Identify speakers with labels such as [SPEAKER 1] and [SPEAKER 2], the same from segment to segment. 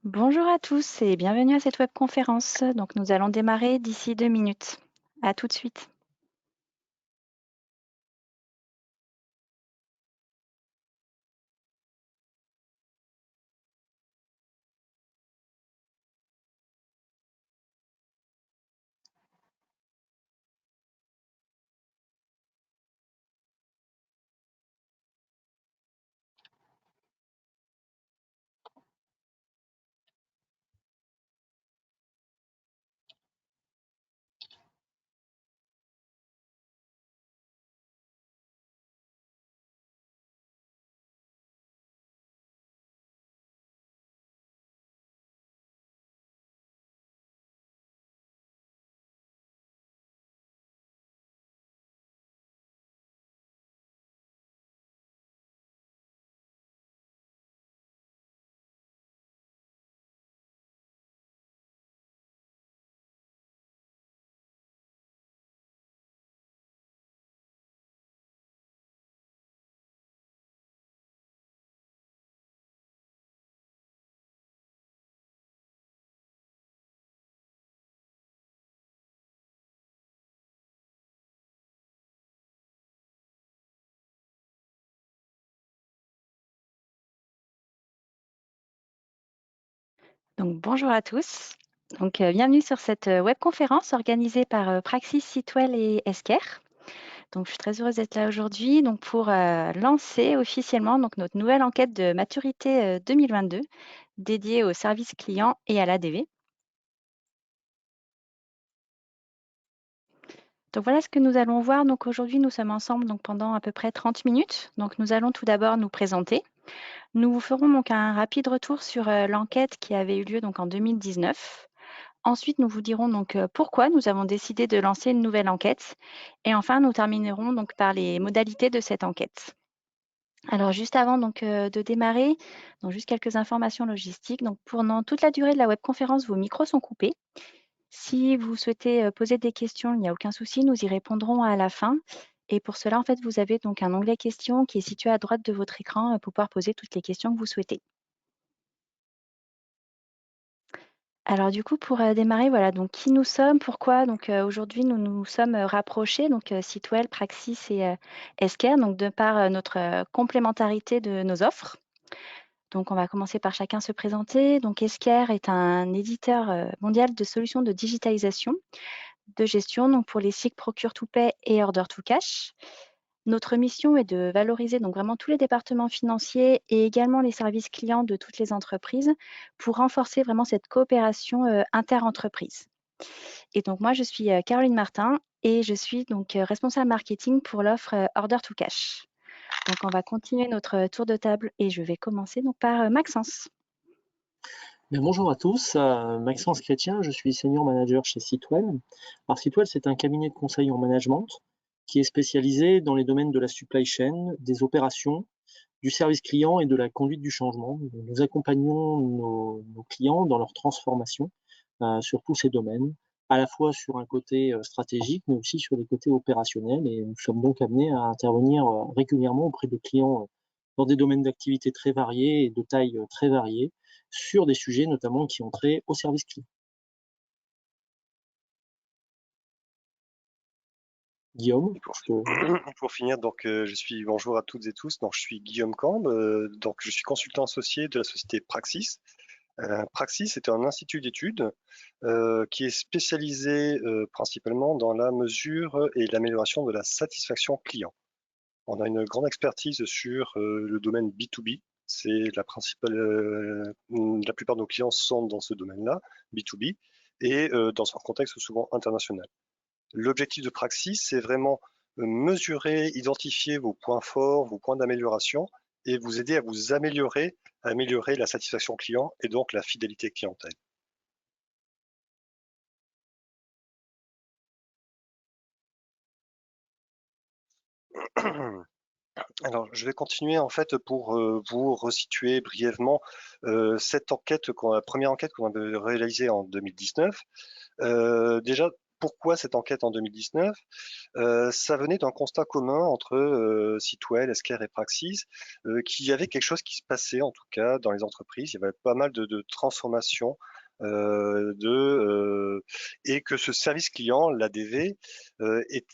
[SPEAKER 1] Bonjour à tous et bienvenue à cette webconférence. Donc nous allons démarrer d'ici 2 minutes. À tout de suite. Donc bonjour à tous. Donc bienvenue sur cette webconférence organisée par Praxis, Sitwell et Esker. Donc je suis très heureuse d'être là aujourd'hui donc pour lancer officiellement donc notre nouvelle enquête de maturité 2022 dédiée au service client et à l'ADV. Donc voilà ce que nous allons voir. Donc aujourd'hui nous sommes ensemble donc pendant à peu près 30 minutes. Donc nous allons tout d'abord nous présenter. Nous vous ferons donc un rapide retour sur l'enquête qui avait eu lieu donc en 2019. Ensuite, nous vous dirons donc pourquoi nous avons décidé de lancer une nouvelle enquête. Et enfin, nous terminerons donc par les modalités de cette enquête. Alors, juste avant donc, de démarrer, donc juste quelques informations logistiques. Donc, pendant toute la durée de la webconférence, vos micros sont coupés. Si vous souhaitez poser des questions, il n'y a aucun souci, nous y répondrons à la fin. Et pour cela, en fait, vous avez donc un onglet questions qui est situé à droite de votre écran pour pouvoir poser toutes les questions que vous souhaitez. Alors du coup, pour démarrer, voilà, donc qui nous sommes, pourquoi donc aujourd'hui nous nous sommes rapprochés, donc Sitwell, Praxis et Esker, donc de par notre complémentarité de nos offres. Donc on va commencer par chacun se présenter. Donc Esker est un éditeur mondial de solutions de digitalisation de gestion donc pour les cycles Procure to Pay et Order to Cash. Notre mission est de valoriser donc vraiment tous les départements financiers et également les services clients de toutes les entreprises pour renforcer vraiment cette coopération inter-entreprise. Et donc moi, je suis Caroline Martin et je suis donc responsable marketing pour l'offre Order to Cash. Donc on va continuer notre tour de table et je vais commencer donc par Maxence.
[SPEAKER 2] Bien, bonjour à tous, Maxence Chrétien, je suis senior manager chez Sitwell. Alors Sitwell, c'est un cabinet de conseil en management qui est spécialisé dans les domaines de la supply chain, des opérations, du service client et de la conduite du changement. Nous accompagnons nos clients dans leur transformation sur tous ces domaines, à la fois sur un côté stratégique, mais aussi sur les côtés opérationnels. Et nous sommes donc amenés à intervenir régulièrement auprès de clients dans des domaines d'activité très variés et de taille très variée, sur des sujets notamment qui ont trait au service client. Guillaume,
[SPEAKER 3] Pour,
[SPEAKER 2] je te...
[SPEAKER 3] pour finir, donc je suis bonjour à toutes et tous. Donc je suis Guillaume Cambe, donc je suis consultant associé de la société Praxis. Praxis est un institut d'études qui est spécialisé principalement dans la mesure et l'amélioration de la satisfaction client. On a une grande expertise sur le domaine B2B. C'est la principale, la plupart de nos clients sont dans ce domaine-là, B2B, et dans un contexte souvent international. L'objectif de Praxis, c'est vraiment mesurer, identifier vos points forts, vos points d'amélioration et vous aider à vous améliorer, à améliorer la satisfaction client et donc la fidélité clientèle. Alors, je vais continuer en fait pour vous resituer brièvement cette enquête, la première enquête qu'on a réalisée en 2019. Déjà, pourquoi cette enquête en 2019? Ça venait d'un constat commun entre Sitwell, Esker et Praxis, qu'il y avait quelque chose qui se passait, en tout cas, dans les entreprises. Il y avait pas mal de transformations et que ce service client, l'ADV,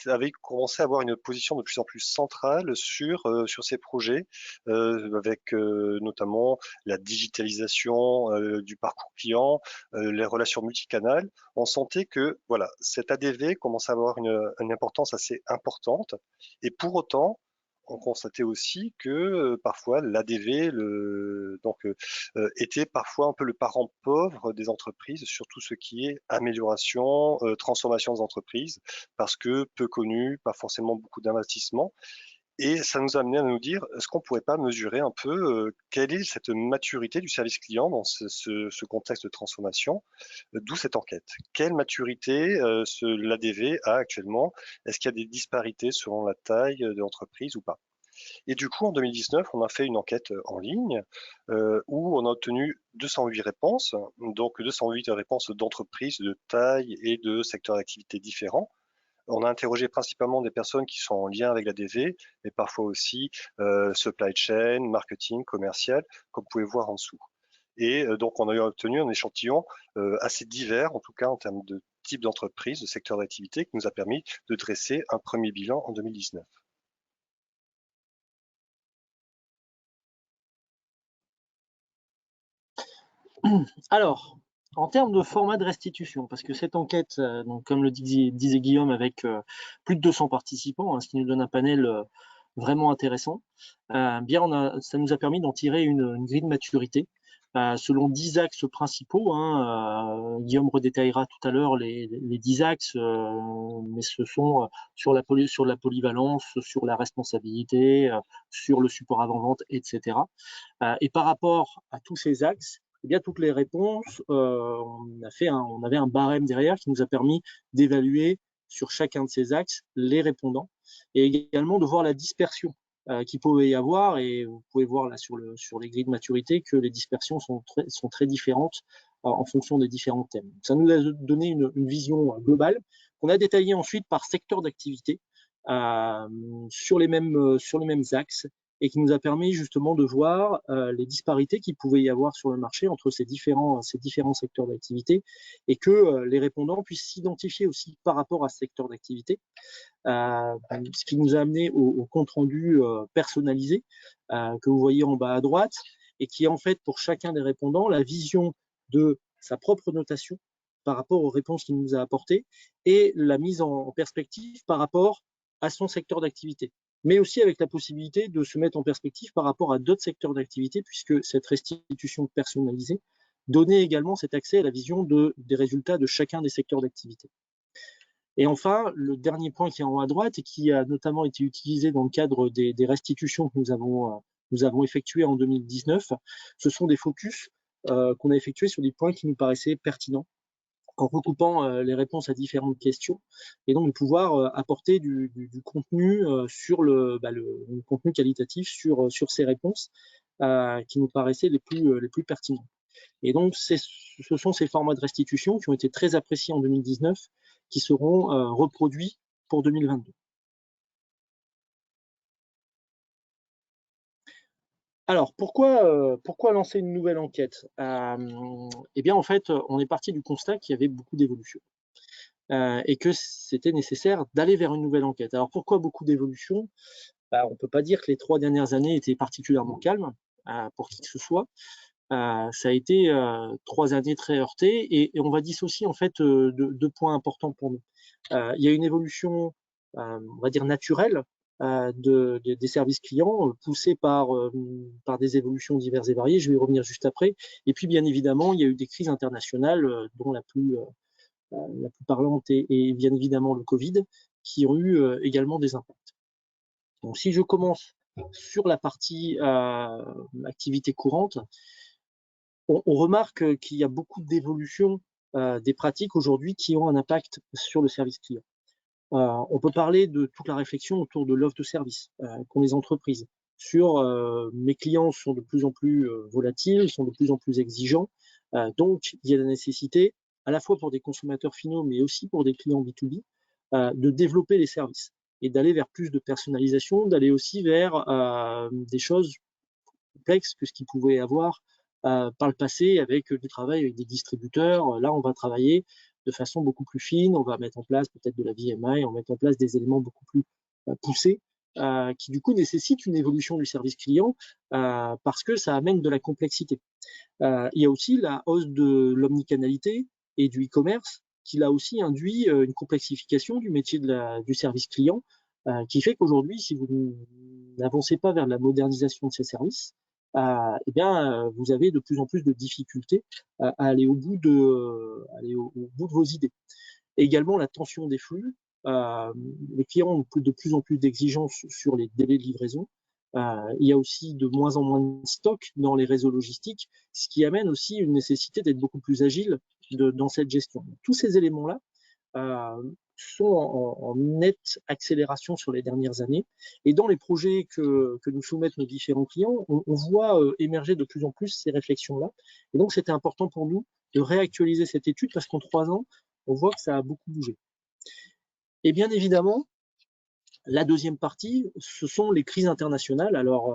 [SPEAKER 3] avait commencé à avoir une position de plus en plus centrale sur ces projets, avec notamment la digitalisation du parcours client, les relations multicanales. On sentait que voilà, cet ADV commençait à avoir une importance assez importante. Et pour autant, on constatait aussi que parfois l'ADV était parfois un peu le parent pauvre des entreprises sur tout ce qui est amélioration, transformation des entreprises, parce que peu connu, pas forcément beaucoup d'investissement. Et ça nous a amené à nous dire, est-ce qu'on pourrait pas mesurer un peu quelle est cette maturité du service client dans ce contexte de transformation, d'où cette enquête. Quelle maturité l'ADV a actuellement? Est-ce qu'il y a des disparités selon la taille de l'entreprise ou pas? Et du coup, en 2019, on a fait une enquête en ligne où on a obtenu 208 réponses, donc 208 réponses d'entreprises de taille et de secteurs d'activité différents. On a interrogé principalement des personnes qui sont en lien avec la DV, mais parfois aussi supply chain, marketing, commercial, comme vous pouvez voir en dessous. Et donc, on a obtenu un échantillon assez divers, en tout cas en termes de type d'entreprise, de secteur d'activité, qui nous a permis de dresser un premier bilan en 2019.
[SPEAKER 2] Alors, en termes de format de restitution, parce que cette enquête, donc, comme le disait Guillaume, avec plus de 200 participants, hein, ce qui nous donne un panel vraiment intéressant, ça nous a permis d'en tirer une grille de maturité selon 10 axes principaux. Guillaume redétaillera tout à l'heure les 10 axes, mais ce sont sur la polyvalence, sur la responsabilité, sur le support avant-vente, etc. Et par rapport à tous ces axes, eh bien, toutes les réponses, on avait un barème derrière qui nous a permis d'évaluer sur chacun de ces axes les répondants et également de voir la dispersion qu'il pouvait y avoir. Et vous pouvez voir là sur les grilles de maturité que les dispersions sont très différentes en fonction des différents thèmes. Ça nous a donné une vision globale qu'on a détaillée ensuite par secteur d'activité sur les mêmes axes et qui nous a permis justement de voir les disparités qu'il pouvait y avoir sur le marché entre ces différents secteurs d'activité et que les répondants puissent s'identifier aussi par rapport à ce secteur d'activité, ce qui nous a amené au compte-rendu personnalisé que vous voyez en bas à droite et qui est en fait pour chacun des répondants la vision de sa propre notation par rapport aux réponses qu'il nous a apportées et la mise en perspective par rapport à son secteur d'activité, mais aussi avec la possibilité de se mettre en perspective par rapport à d'autres secteurs d'activité, puisque cette restitution personnalisée donnait également cet accès à la vision des résultats de chacun des secteurs d'activité. Et enfin, le dernier point qui est en haut à droite et qui a notamment été utilisé dans le cadre des restitutions que nous avons effectuées en 2019, ce sont des focus qu'on a effectués sur des points qui nous paraissaient pertinents, en recoupant les réponses à différentes questions et donc de pouvoir apporter du contenu sur le contenu qualitatif sur ces réponses qui nous paraissaient les plus pertinents. Et donc, ce sont ces formats de restitution qui ont été très appréciés en 2019 qui seront reproduits pour 2022. Alors, pourquoi lancer une nouvelle enquête? Eh bien, en fait, on est parti du constat qu'il y avait beaucoup d'évolutions. Et que c'était nécessaire d'aller vers une nouvelle enquête. Alors pourquoi beaucoup d'évolutions? On ne peut pas dire que les 3 dernières années étaient particulièrement calmes pour qui que ce soit. Ça a été 3 années très heurtées et on va dissocier en fait deux points importants pour nous. Il y a une évolution, on va dire naturelle des services clients poussée par des évolutions diverses et variées. Je vais y revenir juste après. Et puis bien évidemment, il y a eu des crises internationales dont la plus parlante et bien évidemment le Covid, qui ont eu également des impacts. Donc, si je commence sur la partie activité courante, on remarque qu'il y a beaucoup d'évolutions des pratiques aujourd'hui qui ont un impact sur le service client. On peut parler de toute la réflexion autour de l'offre de service qu'ont les entreprises. Sur mes clients sont de plus en plus volatiles, sont de plus en plus exigeants, donc il y a la nécessité à la fois pour des consommateurs finaux, mais aussi pour des clients B2B, de développer les services et d'aller vers plus de personnalisation, d'aller aussi vers des choses complexes que ce qu'ils pouvaient avoir par le passé avec du travail avec des distributeurs. Là, on va travailler de façon beaucoup plus fine, on va mettre en place peut-être de la VMI, on va mettre en place des éléments beaucoup plus poussés, qui du coup nécessitent une évolution du service client parce que ça amène de la complexité. Il y a aussi la hausse de l'omnicanalité et du e-commerce qui là aussi induit une complexification du métier du service client qui fait qu'aujourd'hui, si vous n'avancez pas vers la modernisation de ces services, eh bien, vous avez de plus en plus de difficultés à aller au bout au bout de vos idées. Et également la tension des flux. Les clients ont de plus en plus d'exigences sur les délais de livraison. Il y a aussi de moins en moins de stock dans les réseaux logistiques, ce qui amène aussi une nécessité d'être beaucoup plus agile dans cette gestion. Tous ces éléments-là sont en nette accélération sur les dernières années. Et dans les projets que nous soumettent nos différents clients, on voit émerger de plus en plus ces réflexions-là. Et donc, c'était important pour nous de réactualiser cette étude parce qu'en 3 ans, on voit que ça a beaucoup bougé. Et bien évidemment, la deuxième partie, ce sont les crises internationales. Alors,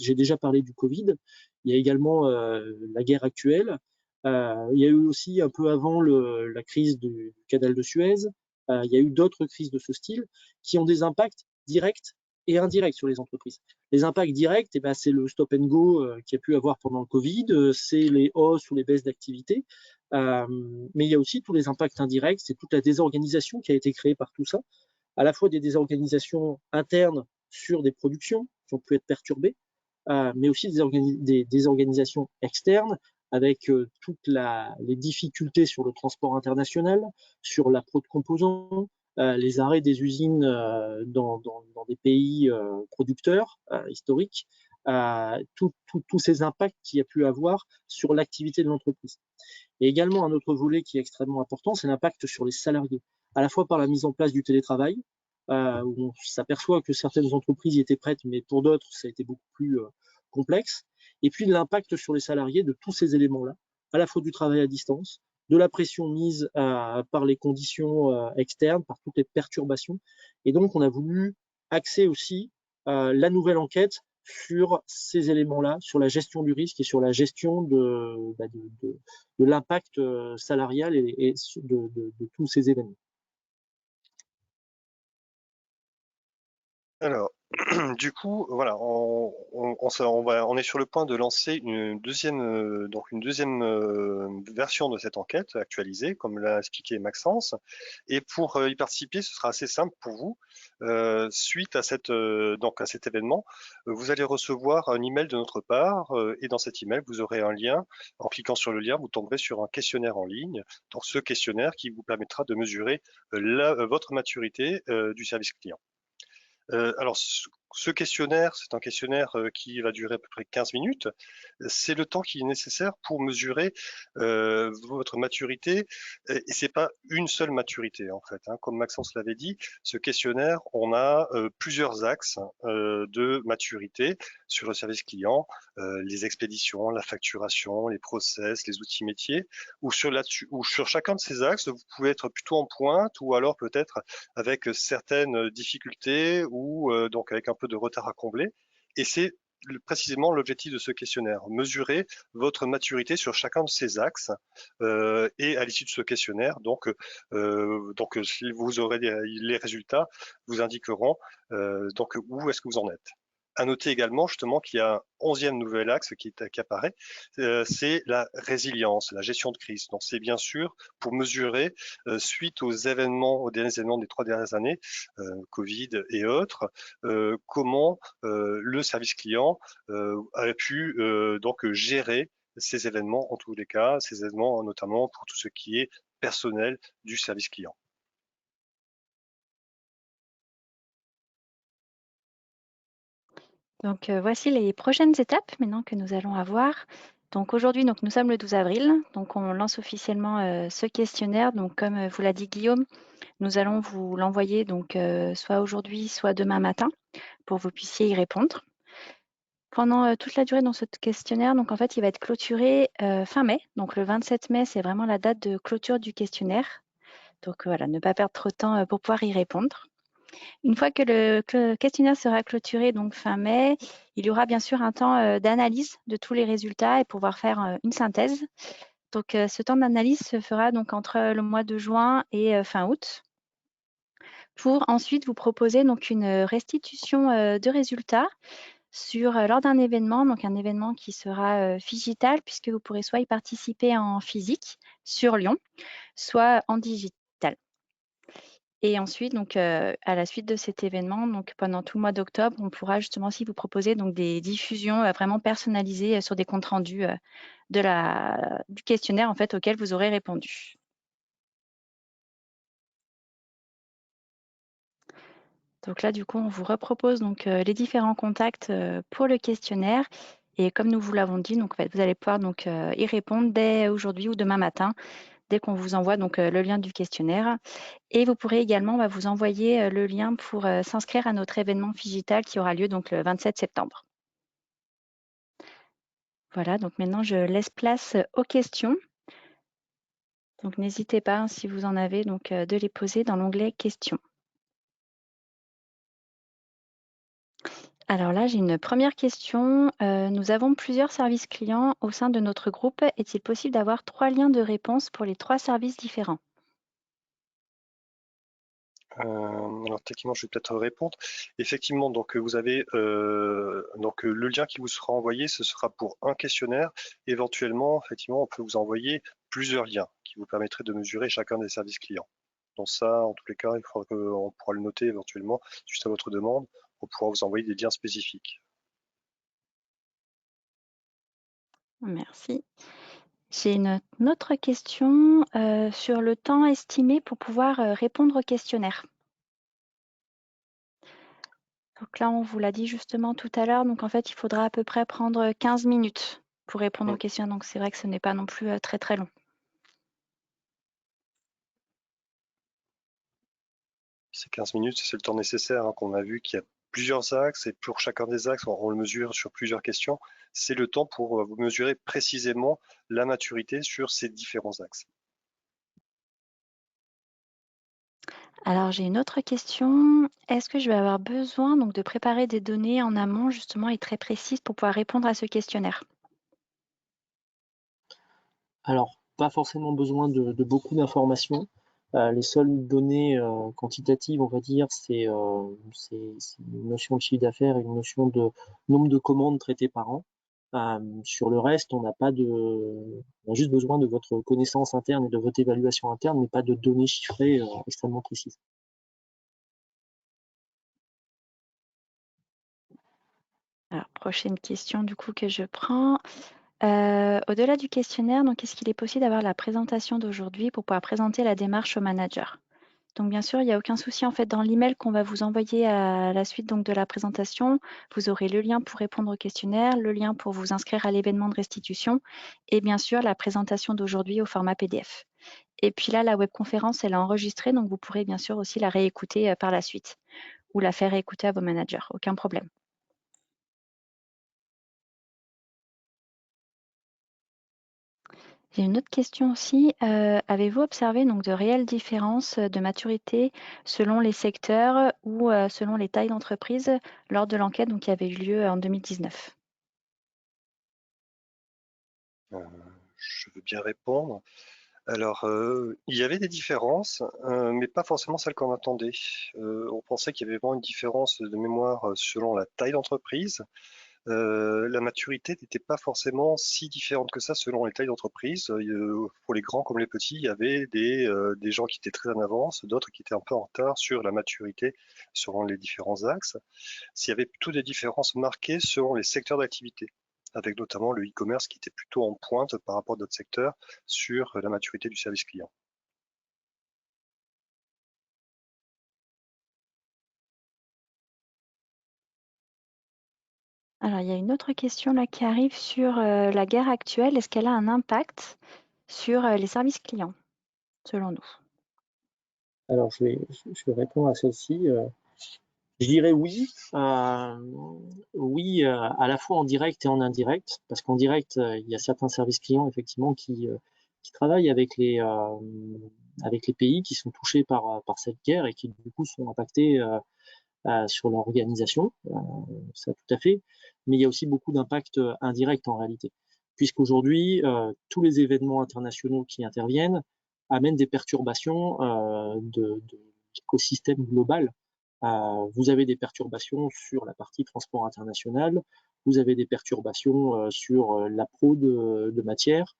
[SPEAKER 2] j'ai déjà parlé du Covid. Il y a également la guerre actuelle. Il y a eu aussi un peu avant la crise du canal de Suez. Il y a eu d'autres crises de ce style qui ont des impacts directs et indirects sur les entreprises. Les impacts directs, eh ben, c'est le stop and go qu'il y a pu avoir pendant le Covid, c'est les hausses ou les baisses d'activité. Mais il y a aussi tous les impacts indirects, c'est toute la désorganisation qui a été créée par tout ça, à la fois des désorganisations internes sur des productions qui ont pu être perturbées, mais aussi des désorganisations externes avec toutes les difficultés sur le transport international, sur la pro de composants, les arrêts des usines dans des pays producteurs historiques, tous ces impacts qu'il y a pu avoir sur l'activité de l'entreprise. Et également un autre volet qui est extrêmement important, c'est l'impact sur les salariés, à la fois par la mise en place du télétravail, où on s'aperçoit que certaines entreprises y étaient prêtes, mais pour d'autres, ça a été beaucoup plus complexe. Et puis l'impact sur les salariés de tous ces éléments-là, à la fois du travail à distance, de la pression mise par les conditions externes, par toutes les perturbations. Et donc, on a voulu axer aussi la nouvelle enquête sur ces éléments-là, sur la gestion du risque et sur la gestion de l'impact salarial et de tous ces événements.
[SPEAKER 3] Alors, du coup, voilà, on est sur le point de lancer une deuxième version de cette enquête actualisée, comme l'a expliqué Maxence. Et pour y participer, ce sera assez simple pour vous. Suite à cet événement, vous allez recevoir un email de notre part, et dans cet email, vous aurez un lien. En cliquant sur le lien, vous tomberez sur un questionnaire en ligne. Donc, ce questionnaire qui vous permettra de mesurer votre maturité du service client. Alors, ce questionnaire, c'est un questionnaire qui va durer à peu près 15 minutes. C'est le temps qui est nécessaire pour mesurer votre maturité. Et c'est pas une seule maturité, en fait. Comme Maxence l'avait dit, ce questionnaire, on a plusieurs axes de maturité sur le service client, les expéditions, la facturation, les process, les outils métiers, ou sur chacun de ces axes, vous pouvez être plutôt en pointe ou alors peut-être avec certaines difficultés ou donc avec un peu de retard à combler. Et c'est précisément l'objectif de ce questionnaire, mesurer votre maturité sur chacun de ces axes. Et à l'issue de ce questionnaire, donc vous aurez les résultats, vous indiqueront donc où est-ce que vous en êtes. À noter également justement qu'il y a un 11e nouvel axe qui apparaît, c'est la résilience, la gestion de crise. Donc c'est bien sûr pour mesurer suite aux derniers événements des 3 dernières années, Covid et autres, comment le service client a pu donc gérer ces événements en tous les cas, ces événements notamment pour tout ce qui est personnel du service client.
[SPEAKER 1] Donc voici les prochaines étapes maintenant que nous allons avoir. Donc aujourd'hui, nous sommes le 12 avril, donc on lance officiellement ce questionnaire. Donc comme vous l'a dit Guillaume, nous allons vous l'envoyer donc soit aujourd'hui, soit demain matin pour que vous puissiez y répondre. Pendant toute la durée dans ce questionnaire, donc en fait, il va être clôturé fin mai. Donc le 27 mai, c'est vraiment la date de clôture du questionnaire. Donc voilà, ne pas perdre trop de temps pour pouvoir y répondre. Une fois que le questionnaire sera clôturé, donc fin mai, il y aura bien sûr un temps d'analyse de tous les résultats et pouvoir faire une synthèse. Donc ce temps d'analyse se fera donc entre le mois de juin et fin août, pour ensuite vous proposer donc une restitution de résultats lors d'un événement, donc un événement qui sera digital, puisque vous pourrez soit y participer en physique sur Lyon, soit en digital. Et ensuite, donc, à la suite de cet événement, donc pendant tout le mois d'octobre, on pourra justement aussi vous proposer donc des diffusions vraiment personnalisées sur des comptes rendus du questionnaire en fait auquel vous aurez répondu. Donc là, du coup, on vous repropose donc les différents contacts pour le questionnaire. Et comme nous vous l'avons dit, donc, en fait, vous allez pouvoir donc, y répondre dès aujourd'hui ou demain matin, dès qu'on vous envoie donc, le lien du questionnaire. Et vous pourrez également vous envoyer le lien pour s'inscrire à notre événement digital qui aura lieu donc, le 27 septembre. Voilà, donc maintenant, je laisse place aux questions. Donc n'hésitez pas, hein, si vous en avez, donc, de les poser dans l'onglet questions. Alors là, j'ai une première question. Nous avons plusieurs services clients au sein de notre groupe. Est-il possible d'avoir 3 liens de réponse pour les 3 services différents?
[SPEAKER 3] Alors techniquement, je vais peut-être répondre. Effectivement, donc vous avez le lien qui vous sera envoyé, ce sera pour un questionnaire. Éventuellement, effectivement, on peut vous envoyer plusieurs liens qui vous permettraient de mesurer chacun des services clients. Donc ça, en tous les cas, il faudra qu'on pourra le noter éventuellement, juste à votre demande, pour pouvoir vous envoyer des liens spécifiques.
[SPEAKER 1] Merci. J'ai une autre question sur le temps estimé pour pouvoir répondre au questionnaire. Donc là, on vous l'a dit justement tout à l'heure. Donc en fait, il faudra à peu près prendre 15 minutes pour répondre aux questions. Donc c'est vrai que ce n'est pas non plus très très long.
[SPEAKER 3] Ces 15 minutes, c'est le temps nécessaire, hein, qu'on a vu qu'il y a plusieurs axes et pour chacun des axes, on le mesure sur plusieurs questions. C'est le temps pour vous mesurer précisément la maturité sur ces différents axes.
[SPEAKER 1] Alors j'ai une autre question. Est-ce que je vais avoir besoin donc de préparer des données en amont justement et très précises pour pouvoir répondre à ce questionnaire?
[SPEAKER 2] Alors, pas forcément besoin de beaucoup d'informations. Les seules données quantitatives, on va dire, c'est une notion de chiffre d'affaires et une notion de nombre de commandes traitées par an. Sur le reste, on a juste besoin de votre connaissance interne et de votre évaluation interne, mais pas de données chiffrées extrêmement précises.
[SPEAKER 1] Alors, prochaine question du coup que je prends. Au-delà du questionnaire, donc est-ce qu'il est possible d'avoir la présentation d'aujourd'hui pour pouvoir présenter la démarche au manager? Donc bien sûr, il n'y a aucun souci en fait dans l'email qu'on va vous envoyer à la suite donc de la présentation. Vous aurez le lien pour répondre au questionnaire, le lien pour vous inscrire à l'événement de restitution et bien sûr la présentation d'aujourd'hui au format PDF. Et puis là, la webconférence, elle est enregistrée, donc vous pourrez bien sûr aussi la réécouter par la suite ou la faire écouter à vos managers, aucun problème. J'ai une autre question aussi. Avez-vous observé donc de réelles différences de maturité selon les secteurs ou selon les tailles d'entreprise lors de l'enquête donc, qui avait eu lieu en 2019?
[SPEAKER 3] Je veux bien répondre. Alors, il y avait des différences, mais pas forcément celles qu'on attendait. On pensait qu'il y avait vraiment une différence de mémoire selon la taille d'entreprise. La maturité n'était pas forcément si différente que ça selon les tailles d'entreprise. Pour les grands comme les petits, il y avait des gens qui étaient très en avance, d'autres qui étaient un peu en retard sur la maturité selon les différents axes. S'il y avait plutôt des différences marquées selon les secteurs d'activité, avec notamment le e-commerce qui était plutôt en pointe par rapport à d'autres secteurs sur la maturité du service client.
[SPEAKER 1] Alors, il y a une autre question là qui arrive sur la guerre actuelle. Est-ce qu'elle a un impact sur les services clients, selon nous?
[SPEAKER 2] Alors, je vais répondre à celle-ci. Je dirais oui. Oui, à la fois en direct et en indirect, parce qu'en direct, il y a certains services clients effectivement qui travaillent avec les pays qui sont touchés par cette guerre et qui du coup sont impactés sur leur organisation, ça tout à fait. Mais il y a aussi beaucoup d'impacts indirects en réalité, puisqu'aujourd'hui, tous les événements internationaux qui interviennent amènent des perturbations de l'écosystème global. Vous avez des perturbations sur la partie transport international, vous avez des perturbations sur l'appro de matières,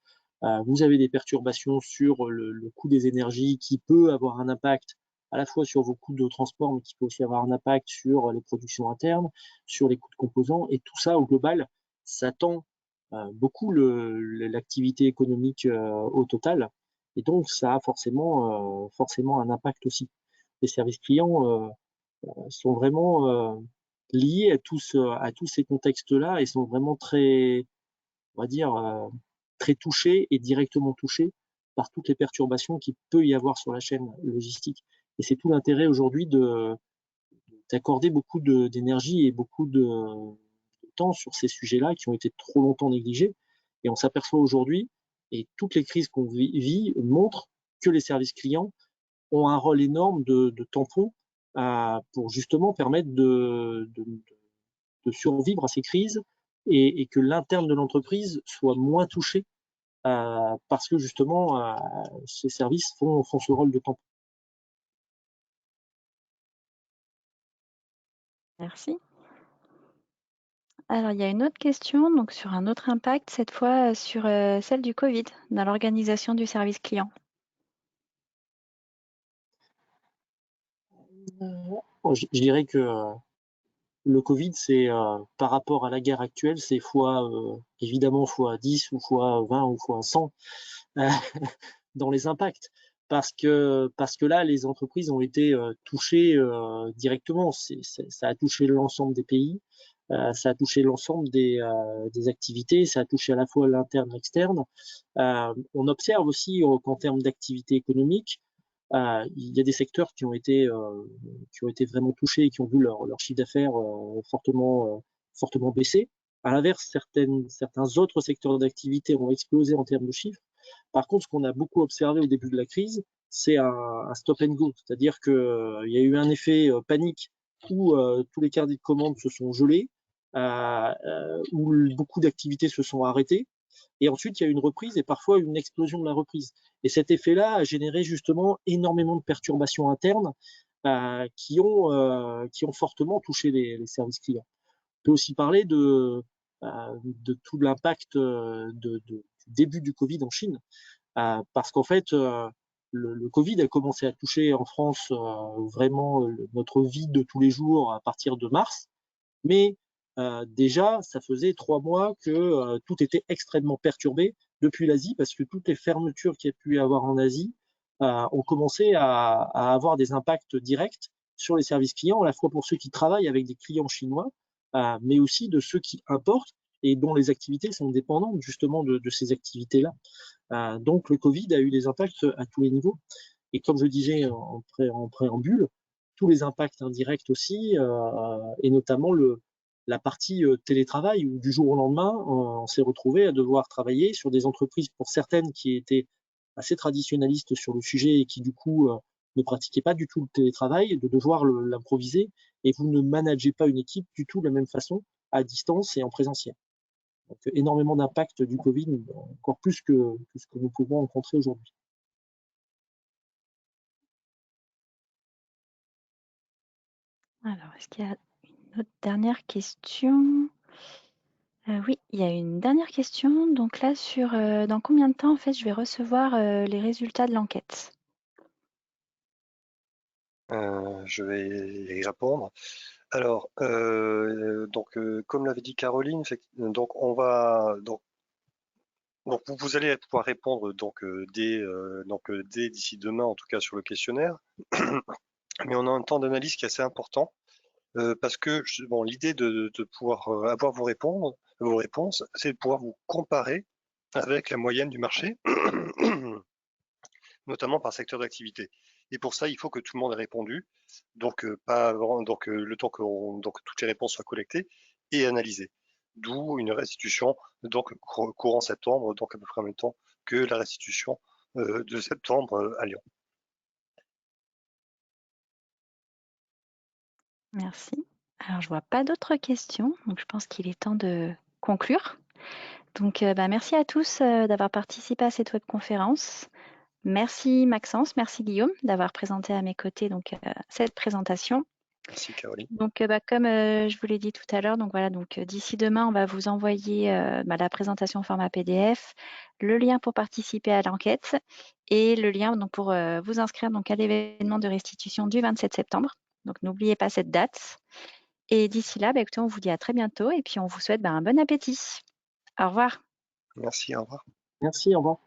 [SPEAKER 2] vous avez des perturbations sur le coût des énergies qui peut avoir un impact à la fois sur vos coûts de transport, mais qui peut aussi avoir un impact sur les productions internes, sur les coûts de composants, et tout ça au global, ça tend beaucoup l'activité économique au total, et donc ça a forcément un impact aussi. Les services clients sont vraiment liés à tous ces contextes-là et sont vraiment très, on va dire, très touchés et directement touchés par toutes les perturbations qu'il peut y avoir sur la chaîne logistique. Et c'est tout l'intérêt aujourd'hui d'accorder beaucoup d'énergie et beaucoup de temps sur ces sujets-là qui ont été trop longtemps négligés. Et on s'aperçoit aujourd'hui, et toutes les crises qu'on vit montrent que les services clients ont un rôle énorme de tampon pour justement permettre de survivre à ces crises et que l'interne de l'entreprise soit moins touché parce que justement ces services font ce rôle de tampon.
[SPEAKER 1] Merci. Alors, il y a une autre question, donc sur un autre impact, cette fois sur celle du Covid dans l'organisation du service client.
[SPEAKER 2] Je dirais que le Covid, c'est par rapport à la guerre actuelle, c'est évidemment fois 10 ou fois 20 ou fois 100 dans les impacts. Parce que là, les entreprises ont été touchées directement. Ça a touché l'ensemble des pays, ça a touché l'ensemble des activités, ça a touché à la fois l'interne et l'externe. On observe aussi qu'en termes d'activité économique, il y a des secteurs qui ont été vraiment touchés et qui ont vu leur chiffre d'affaires fortement baisser. À l'inverse, certains autres secteurs d'activité ont explosé en termes de chiffres. Par contre, ce qu'on a beaucoup observé au début de la crise, c'est un stop and go, c'est-à-dire qu'il y a eu un effet panique où tous les carnets de commandes se sont gelés, où beaucoup d'activités se sont arrêtées, et ensuite il y a eu une reprise et parfois une explosion de la reprise. Et cet effet-là a généré justement énormément de perturbations internes qui ont fortement touché les services clients. On peut aussi parler de tout l'impact du début du Covid en Chine, parce qu'en fait, le Covid a commencé à toucher en France vraiment notre vie de tous les jours à partir de mars, mais déjà, ça faisait 3 mois que tout était extrêmement perturbé depuis l'Asie, parce que toutes les fermetures qu'il y a pu y avoir en Asie ont commencé à avoir des impacts directs sur les services clients, à la fois pour ceux qui travaillent avec des clients chinois, mais aussi de ceux qui importent et dont les activités sont dépendantes justement de ces activités-là. Donc le Covid a eu des impacts à tous les niveaux. Et comme je disais en préambule, tous les impacts indirects aussi, et notamment la partie télétravail, où du jour au lendemain, on s'est retrouvé à devoir travailler sur des entreprises, pour certaines qui étaient assez traditionnalistes sur le sujet et qui du coup ne pratiquaient pas du tout le télétravail, de devoir l'improviser, et vous ne managez pas une équipe du tout de la même façon à distance et en présentiel. Donc énormément d'impact du Covid, encore plus que ce que nous pouvons rencontrer aujourd'hui.
[SPEAKER 1] Alors, est-ce qu'il y a une autre dernière question? Oui, il y a une dernière question. Donc là, sur dans combien de temps, en fait, je vais recevoir les résultats de l'enquête?
[SPEAKER 3] Je vais y répondre. Alors, comme l'avait dit Caroline, donc on va donc vous allez pouvoir répondre dès d'ici demain, en tout cas sur le questionnaire. Mais on a un temps d'analyse qui est assez important parce que bon, l'idée de pouvoir avoir vos réponses, c'est de pouvoir vous comparer avec la moyenne du marché, notamment par secteur d'activité. Et pour ça, il faut que tout le monde ait répondu. Donc, pas avant, donc le temps que toutes les réponses soient collectées et analysées. D'où une restitution donc courant septembre, donc à peu près en même temps que la restitution de septembre à Lyon.
[SPEAKER 1] Merci. Alors, je vois pas d'autres questions, donc je pense qu'il est temps de conclure. Donc, merci à tous d'avoir participé à cette webconférence. Merci Maxence, merci Guillaume d'avoir présenté à mes côtés donc, cette présentation.
[SPEAKER 3] Merci Caroline.
[SPEAKER 1] Donc, comme je vous l'ai dit tout à l'heure, donc voilà, donc d'ici demain, on va vous envoyer la présentation au format PDF, le lien pour participer à l'enquête et le lien donc, pour vous inscrire donc, à l'événement de restitution du 27 septembre. Donc, n'oubliez pas cette date. Et d'ici là, écoutez, on vous dit à très bientôt et puis on vous souhaite un bon appétit. Au revoir.
[SPEAKER 3] Merci, au revoir.
[SPEAKER 2] Merci, au revoir.